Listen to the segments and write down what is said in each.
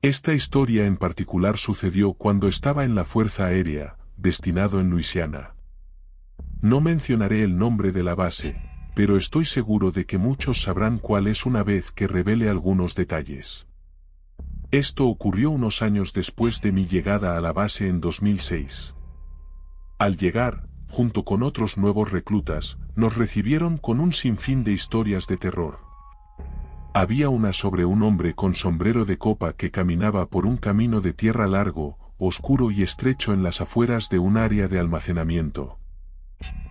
Esta historia en particular sucedió cuando estaba en la Fuerza Aérea, destinado en Luisiana. No mencionaré el nombre de la base, pero estoy seguro de que muchos sabrán cuál es una vez que revele algunos detalles. Esto ocurrió unos años después de mi llegada a la base en 2006. Al llegar, junto con otros nuevos reclutas, nos recibieron con un sinfín de historias de terror. Había una sobre un hombre con sombrero de copa que caminaba por un camino de tierra largo, oscuro y estrecho en las afueras de un área de almacenamiento.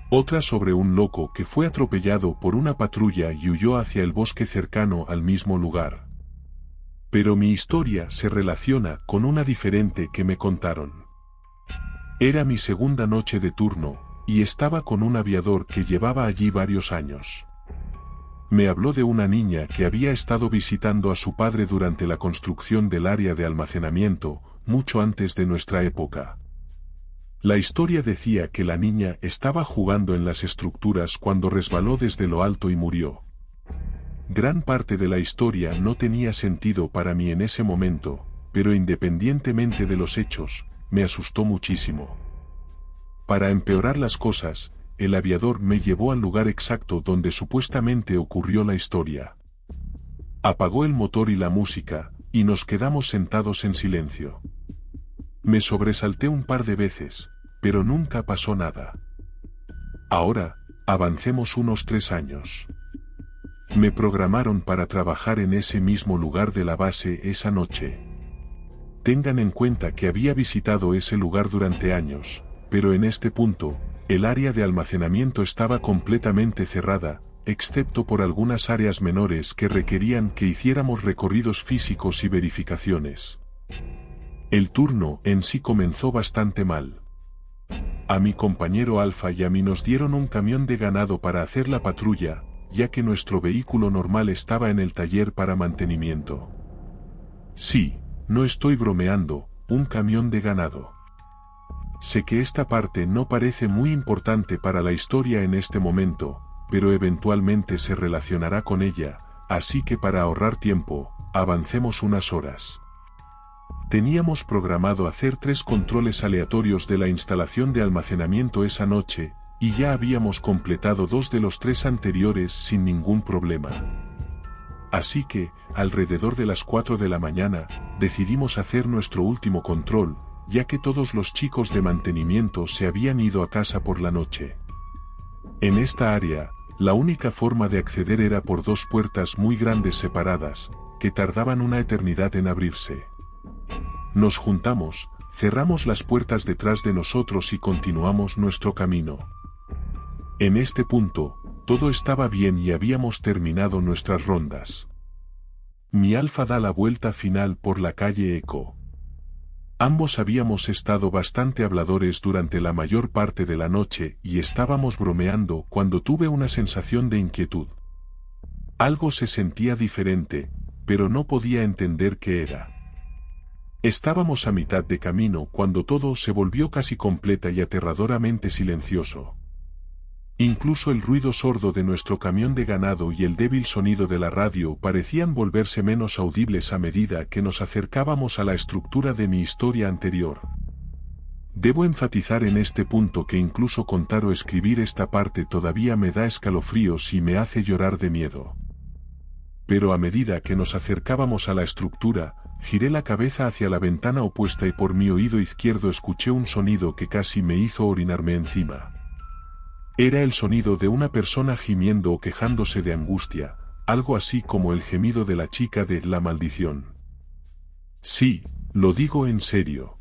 Otra sobre un loco que fue atropellado por una patrulla y huyó hacia el bosque cercano al mismo lugar. Pero mi historia se relaciona con una diferente que me contaron. Era mi segunda noche de turno, y estaba con un aviador que llevaba allí varios años. Me habló de una niña que había estado visitando a su padre durante la construcción del área de almacenamiento, mucho antes de nuestra época. La historia decía que la niña estaba jugando en las estructuras cuando resbaló desde lo alto y murió. Gran parte de la historia no tenía sentido para mí en ese momento, pero independientemente de los hechos, me asustó muchísimo. Para empeorar las cosas, el aviador me llevó al lugar exacto donde supuestamente ocurrió la historia. Apagó el motor y la música, y nos quedamos sentados en silencio. Me sobresalté un par de veces, pero nunca pasó nada. Ahora, avancemos unos 3 años. Me programaron para trabajar en ese mismo lugar de la base esa noche. Tengan en cuenta que había visitado ese lugar durante años, pero en este punto, el área de almacenamiento estaba completamente cerrada, excepto por algunas áreas menores que requerían que hiciéramos recorridos físicos y verificaciones. El turno en sí comenzó bastante mal. A mi compañero Alfa y a mí nos dieron un camión de ganado para hacer la patrulla, ya que nuestro vehículo normal estaba en el taller para mantenimiento. Sí, no estoy bromeando, un camión de ganado. Sé que esta parte no parece muy importante para la historia en este momento, pero eventualmente se relacionará con ella, así que para ahorrar tiempo, avancemos unas horas. Teníamos programado hacer 3 controles aleatorios de la instalación de almacenamiento esa noche, y ya habíamos completado 2 de los 3 anteriores sin ningún problema. Así que, alrededor de las 4 de la mañana, decidimos hacer nuestro último control, ya que todos los chicos de mantenimiento se habían ido a casa por la noche. En esta área, la única forma de acceder era por 2 puertas muy grandes separadas, que tardaban una eternidad en abrirse. Nos juntamos, cerramos las puertas detrás de nosotros y continuamos nuestro camino. En este punto, todo estaba bien y habíamos terminado nuestras rondas. Mi Alfa da la vuelta final por la calle Eco. Ambos habíamos estado bastante habladores durante la mayor parte de la noche y estábamos bromeando cuando tuve una sensación de inquietud. Algo se sentía diferente, pero no podía entender qué era. Estábamos a mitad de camino cuando todo se volvió casi completa y aterradoramente silencioso. Incluso el ruido sordo de nuestro camión de ganado y el débil sonido de la radio parecían volverse menos audibles a medida que nos acercábamos a la estructura de mi historia anterior. Debo enfatizar en este punto que incluso contar o escribir esta parte todavía me da escalofríos y me hace llorar de miedo. Pero a medida que nos acercábamos a la estructura, giré la cabeza hacia la ventana opuesta y por mi oído izquierdo escuché un sonido que casi me hizo orinarme encima. Era el sonido de una persona gimiendo o quejándose de angustia, algo así como el gemido de la chica de La Maldición. Sí, lo digo en serio.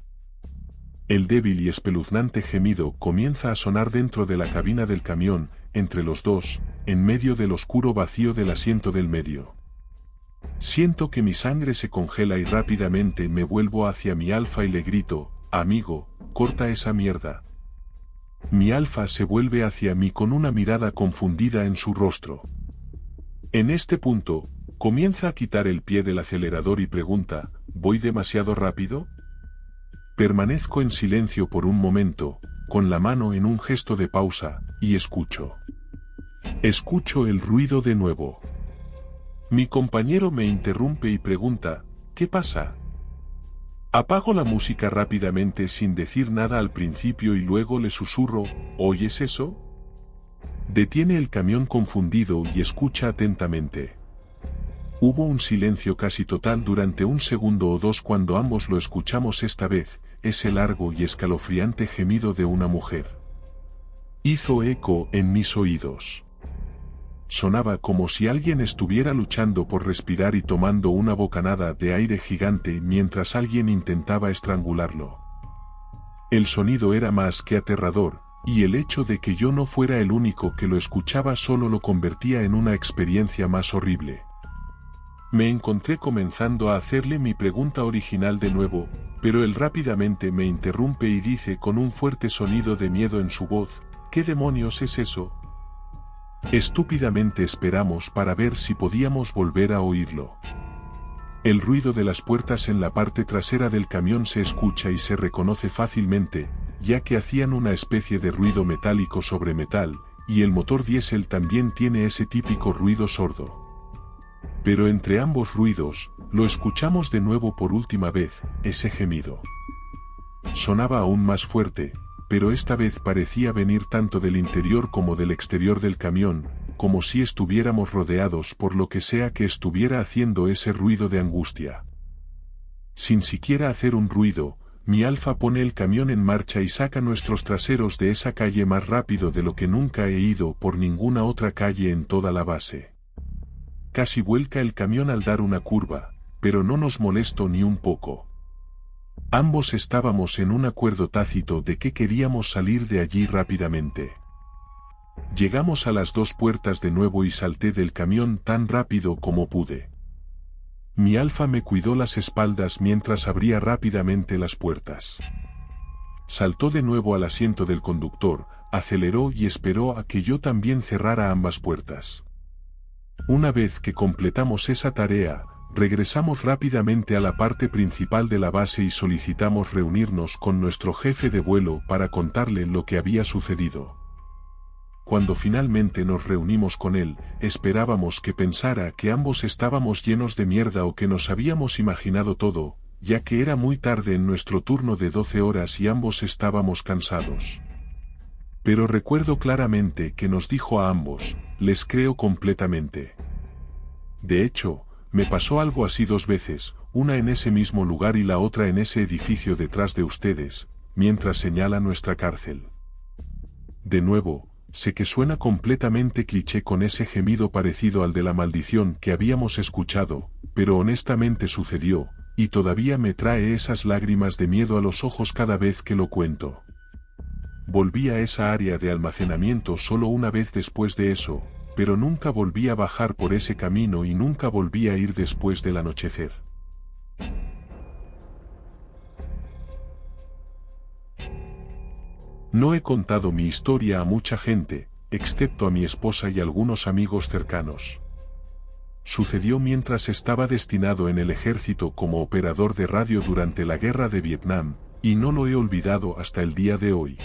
El débil y espeluznante gemido comienza a sonar dentro de la cabina del camión, entre los dos, en medio del oscuro vacío del asiento del medio. Siento que mi sangre se congela y rápidamente me vuelvo hacia mi Alfa y le grito, amigo, corta esa mierda. Mi Alfa se vuelve hacia mí con una mirada confundida en su rostro. En este punto, comienza a quitar el pie del acelerador y pregunta, ¿voy demasiado rápido? Permanezco en silencio por un momento, con la mano en un gesto de pausa, y escucho. Escucho el ruido de nuevo. Mi compañero me interrumpe y pregunta, ¿qué pasa? Apago la música rápidamente sin decir nada al principio y luego le susurro, ¿oyes eso? Detiene el camión confundido y escucha atentamente. Hubo un silencio casi total durante un segundo o dos cuando ambos lo escuchamos esta vez, ese largo y escalofriante gemido de una mujer. Hizo eco en mis oídos. Sonaba como si alguien estuviera luchando por respirar y tomando una bocanada de aire gigante mientras alguien intentaba estrangularlo. El sonido era más que aterrador, y el hecho de que yo no fuera el único que lo escuchaba solo lo convertía en una experiencia más horrible. Me encontré comenzando a hacerle mi pregunta original de nuevo, pero él rápidamente me interrumpe y dice con un fuerte sonido de miedo en su voz, ¿qué demonios es eso? Estúpidamente esperamos para ver si podíamos volver a oírlo. El ruido de las puertas en la parte trasera del camión se escucha y se reconoce fácilmente, ya que hacían una especie de ruido metálico sobre metal, y el motor diésel también tiene ese típico ruido sordo. Pero entre ambos ruidos, lo escuchamos de nuevo por última vez, ese gemido. Sonaba aún más fuerte, pero esta vez parecía venir tanto del interior como del exterior del camión, como si estuviéramos rodeados por lo que sea que estuviera haciendo ese ruido de angustia. Sin siquiera hacer un ruido, mi Alfa pone el camión en marcha y saca nuestros traseros de esa calle más rápido de lo que nunca he ido por ninguna otra calle en toda la base. Casi vuelca el camión al dar una curva, pero no nos molestó ni un poco. Ambos estábamos en un acuerdo tácito de que queríamos salir de allí rápidamente. Llegamos a las dos puertas de nuevo y salté del camión tan rápido como pude. Mi Alfa me cuidó las espaldas mientras abría rápidamente las puertas. Saltó de nuevo al asiento del conductor, aceleró y esperó a que yo también cerrara ambas puertas. Una vez que completamos esa tarea, regresamos rápidamente a la parte principal de la base y solicitamos reunirnos con nuestro jefe de vuelo para contarle lo que había sucedido. Cuando finalmente nos reunimos con él, esperábamos que pensara que ambos estábamos llenos de mierda o que nos habíamos imaginado todo, ya que era muy tarde en nuestro turno de 12 horas y ambos estábamos cansados. Pero recuerdo claramente que nos dijo a ambos, les creo completamente. De hecho, me pasó algo así dos veces, una en ese mismo lugar y la otra en ese edificio detrás de ustedes, mientras señala nuestra cárcel. De nuevo, sé que suena completamente cliché con ese gemido parecido al de la maldición que habíamos escuchado, pero honestamente sucedió, y todavía me trae esas lágrimas de miedo a los ojos cada vez que lo cuento. Volví a esa área de almacenamiento solo una vez después de eso, pero nunca volví a bajar por ese camino y nunca volví a ir después del anochecer. No he contado mi historia a mucha gente, excepto a mi esposa y algunos amigos cercanos. Sucedió mientras estaba destinado en el ejército como operador de radio durante la guerra de Vietnam, y no lo he olvidado hasta el día de hoy.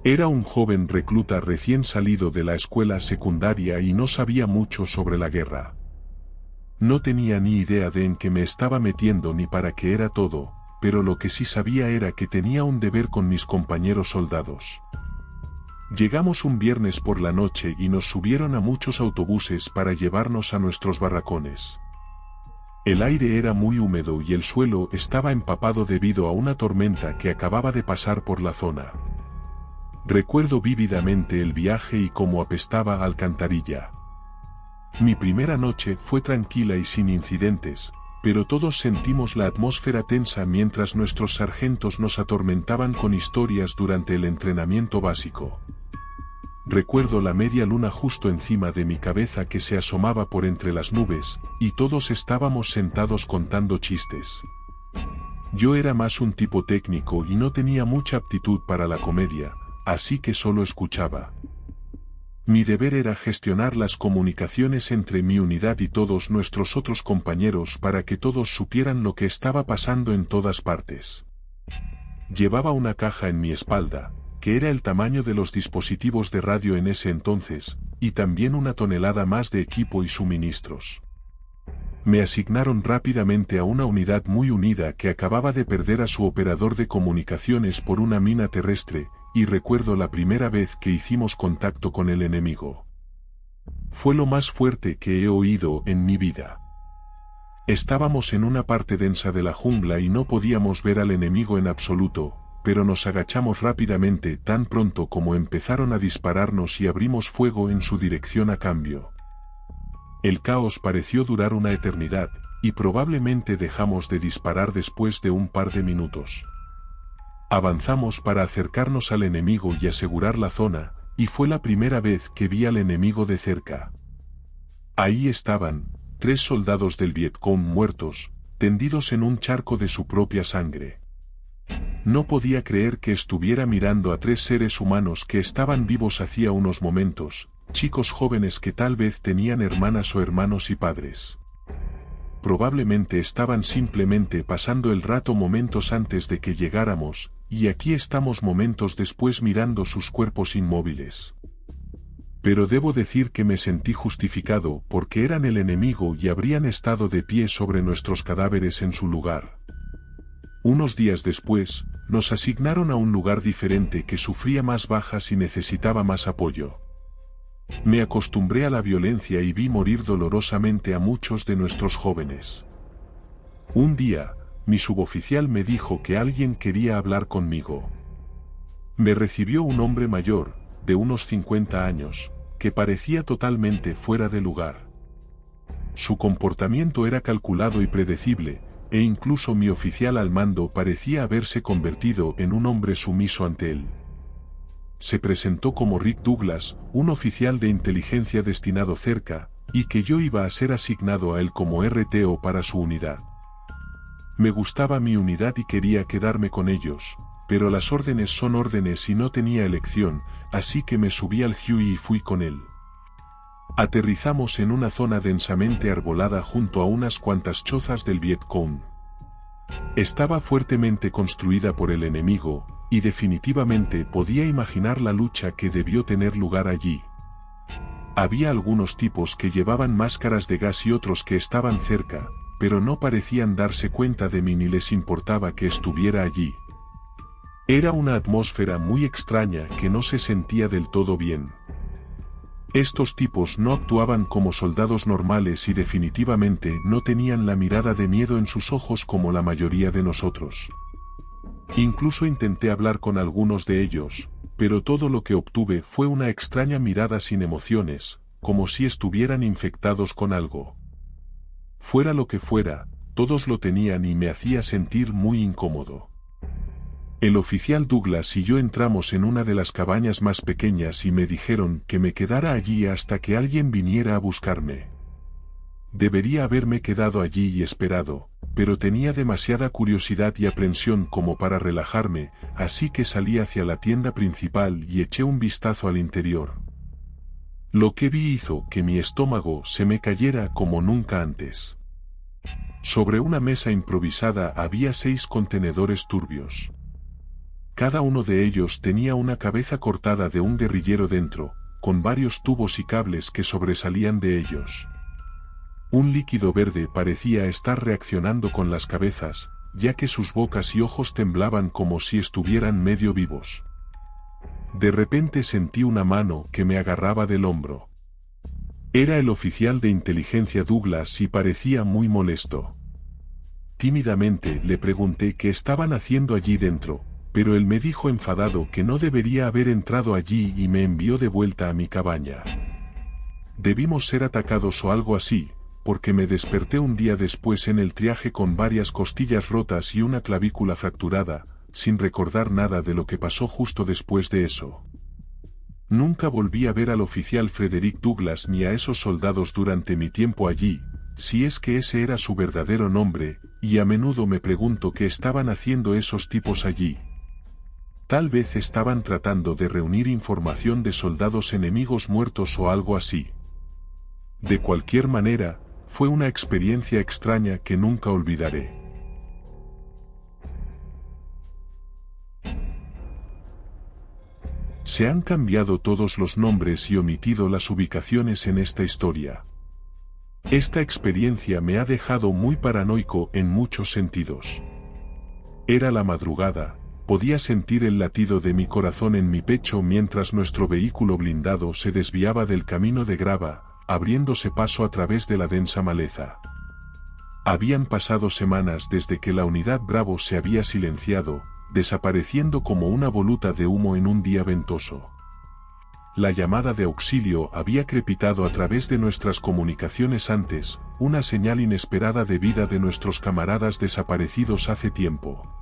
Era un joven recluta recién salido de la escuela secundaria y no sabía mucho sobre la guerra. No tenía ni idea de en qué me estaba metiendo ni para qué era todo, pero lo que sí sabía era que tenía un deber con mis compañeros soldados. Llegamos un viernes por la noche y nos subieron a muchos autobuses para llevarnos a nuestros barracones. El aire era muy húmedo y el suelo estaba empapado debido a una tormenta que acababa de pasar por la zona. Recuerdo vívidamente el viaje y cómo apestaba a alcantarilla. Mi primera noche fue tranquila y sin incidentes, pero todos sentimos la atmósfera tensa mientras nuestros sargentos nos atormentaban con historias durante el entrenamiento básico. Recuerdo la media luna justo encima de mi cabeza que se asomaba por entre las nubes, y todos estábamos sentados contando chistes. Yo era más un tipo técnico y no tenía mucha aptitud para la comedia, así que solo escuchaba. Mi deber era gestionar las comunicaciones entre mi unidad y todos nuestros otros compañeros para que todos supieran lo que estaba pasando en todas partes. Llevaba una caja en mi espalda, que era el tamaño de los dispositivos de radio en ese entonces, y también 1 tonelada más de equipo y suministros. Me asignaron rápidamente a una unidad muy unida que acababa de perder a su operador de comunicaciones por una mina terrestre, y recuerdo la primera vez que hicimos contacto con el enemigo. Fue lo más fuerte que he oído en mi vida. Estábamos en una parte densa de la jungla y no podíamos ver al enemigo en absoluto, pero nos agachamos rápidamente tan pronto como empezaron a dispararnos y abrimos fuego en su dirección a cambio. El caos pareció durar una eternidad, y probablemente dejamos de disparar después de un par de minutos. Avanzamos para acercarnos al enemigo y asegurar la zona, y fue la primera vez que vi al enemigo de cerca. Ahí estaban, 3 soldados del Vietcong muertos, tendidos en un charco de su propia sangre. No podía creer que estuviera mirando a 3 seres humanos que estaban vivos hacía unos momentos, chicos jóvenes que tal vez tenían hermanas o hermanos y padres. Probablemente estaban simplemente pasando el rato momentos antes de que llegáramos, y aquí estamos momentos después mirando sus cuerpos inmóviles. Pero debo decir que me sentí justificado porque eran el enemigo y habrían estado de pie sobre nuestros cadáveres en su lugar. Unos días después, nos asignaron a un lugar diferente que sufría más bajas y necesitaba más apoyo. Me acostumbré a la violencia y vi morir dolorosamente a muchos de nuestros jóvenes. Un día, mi suboficial me dijo que alguien quería hablar conmigo. Me recibió un hombre mayor, de unos 50 años, que parecía totalmente fuera de lugar. Su comportamiento era calculado y predecible, e incluso mi oficial al mando parecía haberse convertido en un hombre sumiso ante él. Se presentó como Rick Douglas, un oficial de inteligencia destinado cerca, y que yo iba a ser asignado a él como RTO para su unidad. Me gustaba mi unidad y quería quedarme con ellos, pero las órdenes son órdenes y no tenía elección, así que me subí al Huey y fui con él. Aterrizamos en una zona densamente arbolada junto a unas cuantas chozas del Vietcong. Estaba fuertemente construida por el enemigo, y definitivamente podía imaginar la lucha que debió tener lugar allí. Había algunos tipos que llevaban máscaras de gas y otros que estaban cerca, pero no parecían darse cuenta de mí ni les importaba que estuviera allí. Era una atmósfera muy extraña que no se sentía del todo bien. Estos tipos no actuaban como soldados normales y definitivamente no tenían la mirada de miedo en sus ojos como la mayoría de nosotros. Incluso intenté hablar con algunos de ellos, pero todo lo que obtuve fue una extraña mirada sin emociones, como si estuvieran infectados con algo. Fuera lo que fuera, todos lo tenían y me hacía sentir muy incómodo. El oficial Douglas y yo entramos en una de las cabañas más pequeñas y me dijeron que me quedara allí hasta que alguien viniera a buscarme. Debería haberme quedado allí y esperado, pero tenía demasiada curiosidad y aprensión como para relajarme, así que salí hacia la tienda principal y eché un vistazo al interior. Lo que vi hizo que mi estómago se me cayera como nunca antes. Sobre una mesa improvisada había 6 contenedores turbios. Cada uno de ellos tenía una cabeza cortada de un guerrillero dentro, con varios tubos y cables que sobresalían de ellos. Un líquido verde parecía estar reaccionando con las cabezas, ya que sus bocas y ojos temblaban como si estuvieran medio vivos. De repente sentí una mano que me agarraba del hombro. Era el oficial de inteligencia Douglas y parecía muy molesto. Tímidamente le pregunté qué estaban haciendo allí dentro, pero él me dijo enfadado que no debería haber entrado allí y me envió de vuelta a mi cabaña. Debimos ser atacados o algo así, porque me desperté un día después en el triaje con varias costillas rotas y una clavícula fracturada, sin recordar nada de lo que pasó justo después de eso. Nunca volví a ver al oficial Frederick Douglas ni a esos soldados durante mi tiempo allí, si es que ese era su verdadero nombre, y a menudo me pregunto qué estaban haciendo esos tipos allí. Tal vez estaban tratando de reunir información de soldados enemigos muertos o algo así. De cualquier manera, fue una experiencia extraña que nunca olvidaré. Se han cambiado todos los nombres y omitido las ubicaciones en esta historia. Esta experiencia me ha dejado muy paranoico en muchos sentidos. Era la madrugada, podía sentir el latido de mi corazón en mi pecho mientras nuestro vehículo blindado se desviaba del camino de grava, abriéndose paso a través de la densa maleza. Habían pasado semanas desde que la unidad Bravo se había silenciado, desapareciendo como una voluta de humo en un día ventoso. La llamada de auxilio había crepitado a través de nuestras comunicaciones antes, una señal inesperada de vida de nuestros camaradas desaparecidos hace tiempo.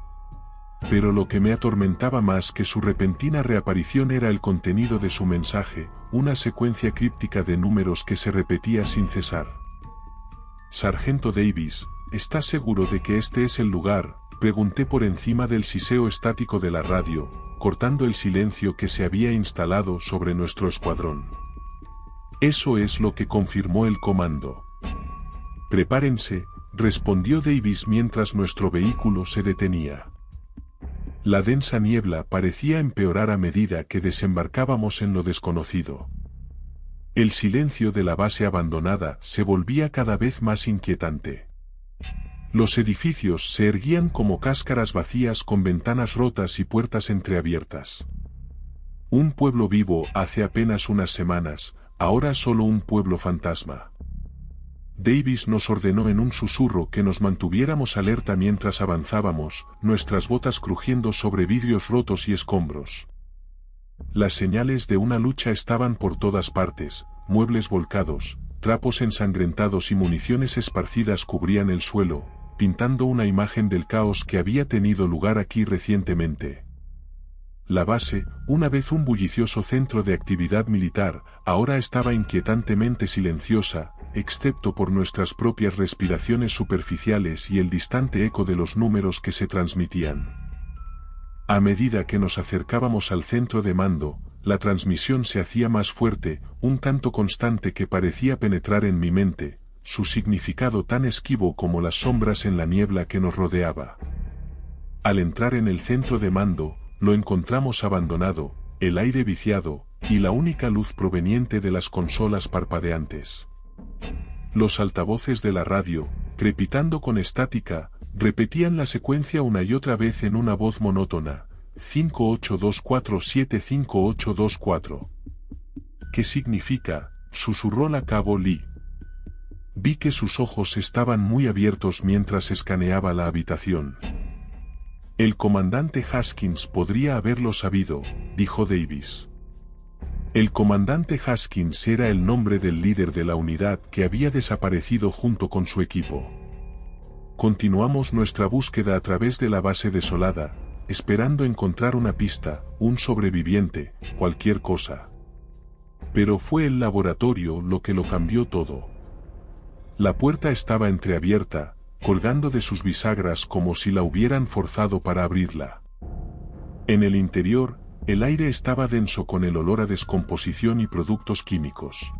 Pero lo que me atormentaba más que su repentina reaparición era el contenido de su mensaje, una secuencia críptica de números que se repetía sin cesar. «Sargento Davis, ¿estás seguro de que este es el lugar?», pregunté por encima del siseo estático de la radio, cortando el silencio que se había instalado sobre nuestro escuadrón. «Eso es lo que confirmó el comando». «Prepárense», respondió Davis mientras nuestro vehículo se detenía. La densa niebla parecía empeorar a medida que desembarcábamos en lo desconocido. El silencio de la base abandonada se volvía cada vez más inquietante. Los edificios se erguían como cáscaras vacías con ventanas rotas y puertas entreabiertas. Un pueblo vivo hace apenas unas semanas, ahora solo un pueblo fantasma. Davis nos ordenó en un susurro que nos mantuviéramos alerta mientras avanzábamos, nuestras botas crujiendo sobre vidrios rotos y escombros. Las señales de una lucha estaban por todas partes, muebles volcados, trapos ensangrentados y municiones esparcidas cubrían el suelo, pintando una imagen del caos que había tenido lugar aquí recientemente. La base, una vez un bullicioso centro de actividad militar, ahora estaba inquietantemente silenciosa, excepto por nuestras propias respiraciones superficiales y el distante eco de los números que se transmitían. A medida que nos acercábamos al centro de mando, la transmisión se hacía más fuerte, un canto constante que parecía penetrar en mi mente, su significado tan esquivo como las sombras en la niebla que nos rodeaba. Al entrar en el centro de mando, lo encontramos abandonado, el aire viciado, y la única luz proveniente de las consolas parpadeantes. Los altavoces de la radio, crepitando con estática, repetían la secuencia una y otra vez en una voz monótona: 5824758824. «¿Qué significa?», susurró la cabo Lee. Vi que sus ojos estaban muy abiertos mientras escaneaba la habitación. «El comandante Haskins podría haberlo sabido», dijo Davis. El comandante Haskins era el nombre del líder de la unidad que había desaparecido junto con su equipo. Continuamos nuestra búsqueda a través de la base desolada, esperando encontrar una pista, un sobreviviente, cualquier cosa. Pero fue el laboratorio lo que lo cambió todo. La puerta estaba entreabierta, colgando de sus bisagras como si la hubieran forzado para abrirla. En el interior, el aire estaba denso con el olor a descomposición y productos químicos.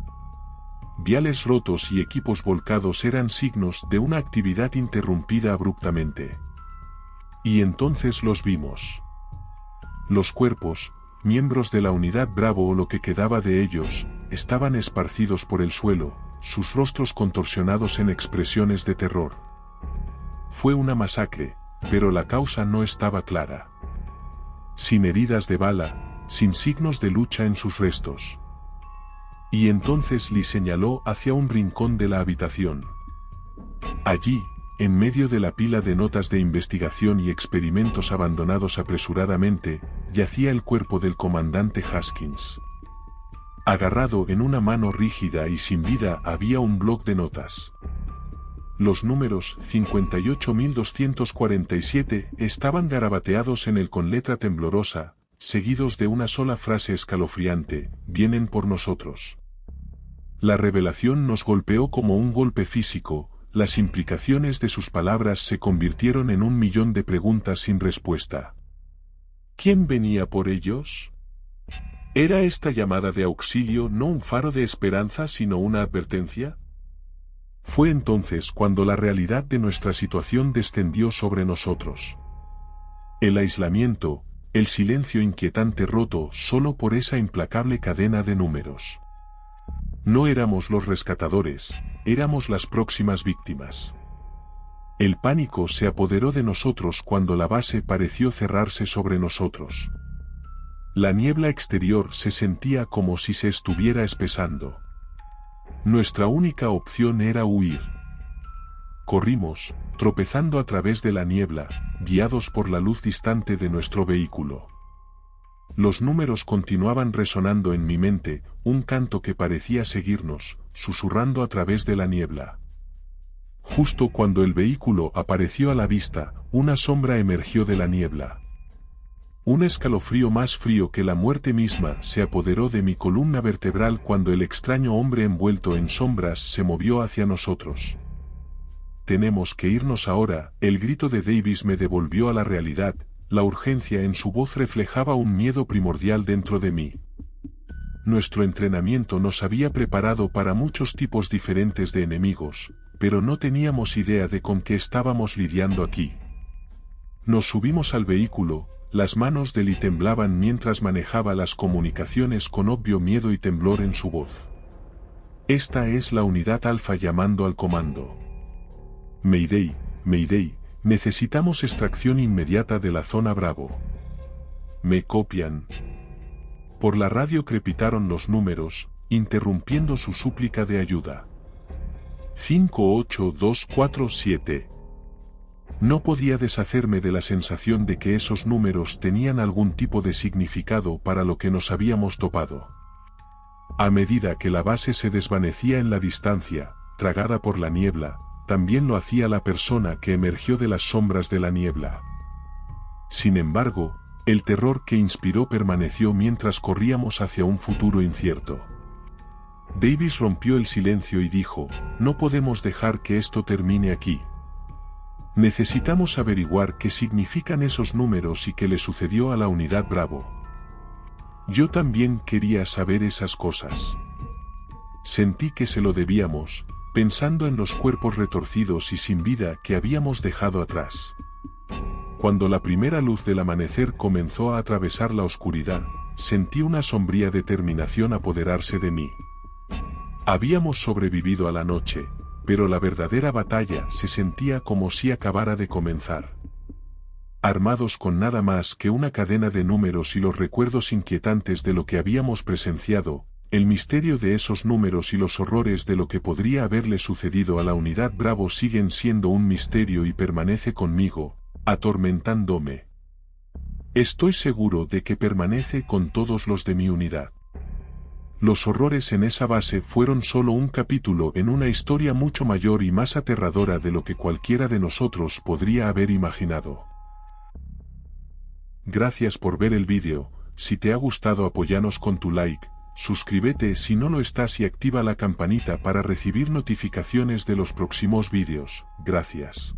Viales rotos y equipos volcados eran signos de una actividad interrumpida abruptamente. Y entonces los vimos. Los cuerpos, miembros de la unidad Bravo o lo que quedaba de ellos, estaban esparcidos por el suelo, sus rostros contorsionados en expresiones de terror. Fue una masacre, pero la causa no estaba clara. Sin heridas de bala, sin signos de lucha en sus restos. Y entonces Lee señaló hacia un rincón de la habitación. Allí, en medio de la pila de notas de investigación y experimentos abandonados apresuradamente, yacía el cuerpo del comandante Haskins. Agarrado en una mano rígida y sin vida había un bloc de notas. Los números 58.247 estaban garabateados en él con letra temblorosa, seguidos de una sola frase escalofriante: «Vienen por nosotros». La revelación nos golpeó como un golpe físico, las implicaciones de sus palabras se convirtieron en 1.000.000 de preguntas sin respuesta. ¿Quién venía por ellos? ¿Era esta llamada de auxilio no un faro de esperanza sino una advertencia? Fue entonces cuando la realidad de nuestra situación descendió sobre nosotros. El aislamiento, el silencio inquietante roto solo por esa implacable cadena de números. No éramos los rescatadores, éramos las próximas víctimas. El pánico se apoderó de nosotros cuando la base pareció cerrarse sobre nosotros. La niebla exterior se sentía como si se estuviera espesando. Nuestra única opción era huir. Corrimos, tropezando a través de la niebla, guiados por la luz distante de nuestro vehículo. Los números continuaban resonando en mi mente, un canto que parecía seguirnos, susurrando a través de la niebla. Justo cuando el vehículo apareció a la vista, una sombra emergió de la niebla. Un escalofrío más frío que la muerte misma se apoderó de mi columna vertebral cuando el extraño hombre envuelto en sombras se movió hacia nosotros. «Tenemos que irnos ahora», el grito de Davis me devolvió a la realidad, la urgencia en su voz reflejaba un miedo primordial dentro de mí. Nuestro entrenamiento nos había preparado para muchos tipos diferentes de enemigos, pero no teníamos idea de con qué estábamos lidiando aquí. Nos subimos al vehículo, las manos de Lee temblaban mientras manejaba las comunicaciones con obvio miedo y temblor en su voz. «Esta es la unidad Alfa llamando al comando. Mayday, Mayday, necesitamos extracción inmediata de la zona Bravo. ¿Me copian?» Por la radio crepitaron los números, interrumpiendo su súplica de ayuda. 58247. No podía deshacerme de la sensación de que esos números tenían algún tipo de significado para lo que nos habíamos topado. A medida que la base se desvanecía en la distancia, tragada por la niebla, también lo hacía la persona que emergió de las sombras de la niebla. Sin embargo, el terror que inspiró permaneció mientras corríamos hacia un futuro incierto. Davis rompió el silencio y dijo, «No podemos dejar que esto termine aquí. Necesitamos averiguar qué significan esos números y qué le sucedió a la unidad Bravo». Yo también quería saber esas cosas. Sentí que se lo debíamos, pensando en los cuerpos retorcidos y sin vida que habíamos dejado atrás. Cuando la primera luz del amanecer comenzó a atravesar la oscuridad, sentí una sombría determinación apoderarse de mí. Habíamos sobrevivido a la noche, pero la verdadera batalla se sentía como si acabara de comenzar. Armados con nada más que una cadena de números y los recuerdos inquietantes de lo que habíamos presenciado, el misterio de esos números y los horrores de lo que podría haberle sucedido a la unidad Bravo siguen siendo un misterio y permanece conmigo, atormentándome. Estoy seguro de que permanece con todos los de mi unidad. Los horrores en esa base fueron solo un capítulo en una historia mucho mayor y más aterradora de lo que cualquiera de nosotros podría haber imaginado. Gracias por ver el vídeo. Si te ha gustado, apóyanos con tu like, suscríbete si no lo estás y activa la campanita para recibir notificaciones de los próximos vídeos. Gracias.